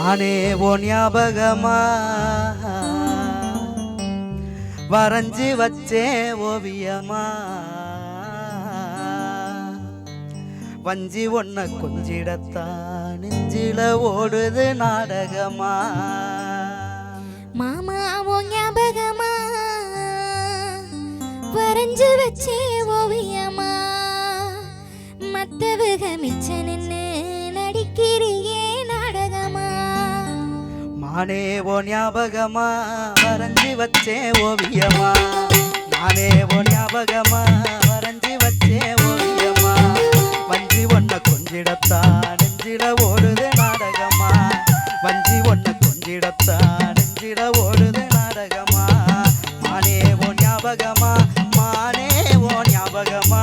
மானே ஓ ஞாபகமா வரைஞ்சி வச்சே ஓவியமா வஞ்சி ஒன்ன கொஞ்சிடத்தான் நெஞ்சில ஓடுது நாடகமா மாமா ஓ ஞாபகமா வரைஞ்சு வச்சே ஓவியமா மத்தவக மிச்ச நின்னு நடிக்கிறியே நாடகமா மானே ஓ ஞாபகமா வரைஞ்சி வச்சே ஓவியமா மானே ஓ ஞாபகமா வரைஞ்சி வச்சே ஓவியமா வஞ்சி ஒன்ன கொஞ்சிடத்தான் நெஞ்சில ஓடுது நாடகமா வஞ்சி ஒன்ன கொஞ்சிடத்தான் நெஞ்சில ஓடுது நாடகமா மானே ஓ ஞாபகமா மானே ஓ ஞாபகமா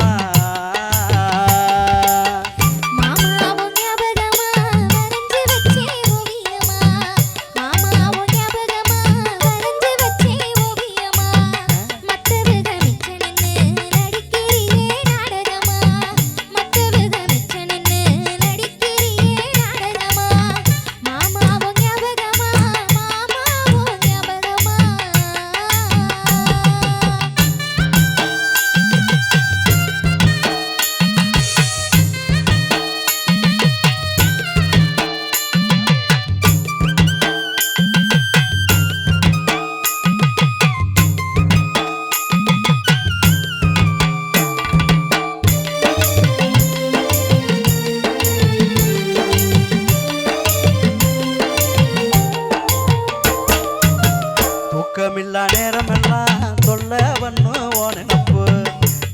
தூக்கமில்லா நேரமெல்லாம் தொல்ல வண்ணு ஓ நினப்பு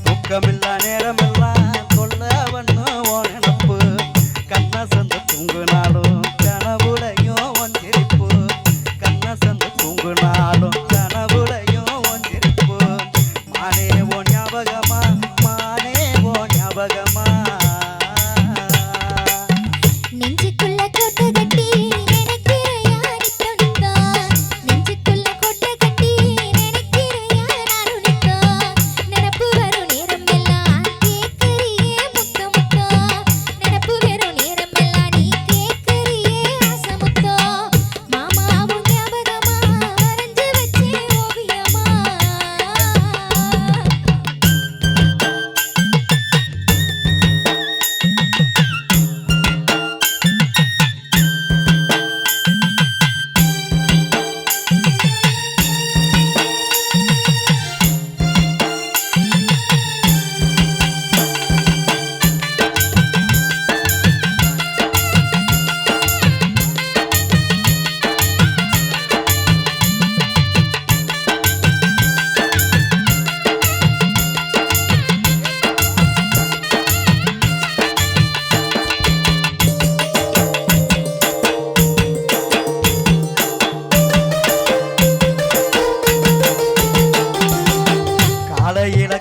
தூக்கமில்லா நேரமெல்லாம் தொல்ல வண்ணு ஓ நினப்பு கண்ண சந்து தூங்குனாலும் கனவுலையும் ஒஞ்சிரிப்பு கண்ண சந்து தூங்குனாலும் கனவுலையும் ஒஞ்சிரிப்பு மானே ஓ ஞாபகமா மானே ஓ ஞாபகமா நெஞ்சுக்குள்ள கோட்டை கட்டி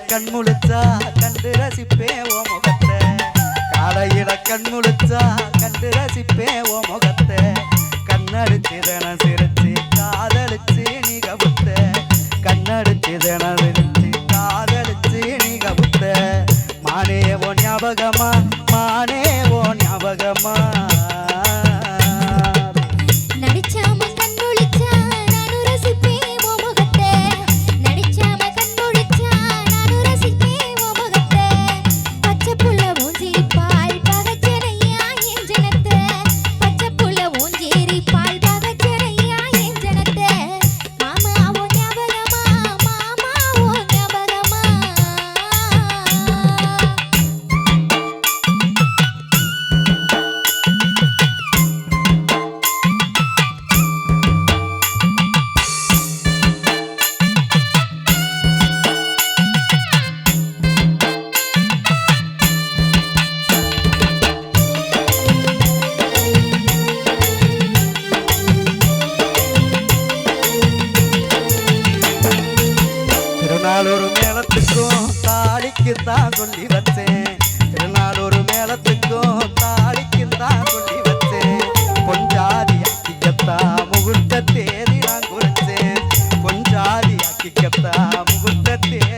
கண் முழிச்சா கண்டு ரசிப்பே ஓ முகத்தை காலையில கண் முழிச்சா கண்டு ரசிப்பே ஓ முகத்தை கண்ணடிச்சு தின சிரிச்சு காதலிச்சு நீ கவுத்த கண்ணடிச்சு தின சிரிச்சு காதலிச்சு நீ கவுத்த மானே ஓ ஞாபகமா மானே ஓ ஞாபகமா திருநாளொரு மேளத்துக்கும் தாளிக்குத்தான் சொல்லி வச்சேன் திருநாளொரு மேளத்துக்கும் தாளிக்குத்தான் சொல்லி வச்சேன் பொஞ்சாதி அக்கிக்கத்தா முகூர்த்த தேதி நான் குறிச்சேன் பொஞ்சாதி அக்கிக்கத்தா முகூர்த்த தேதி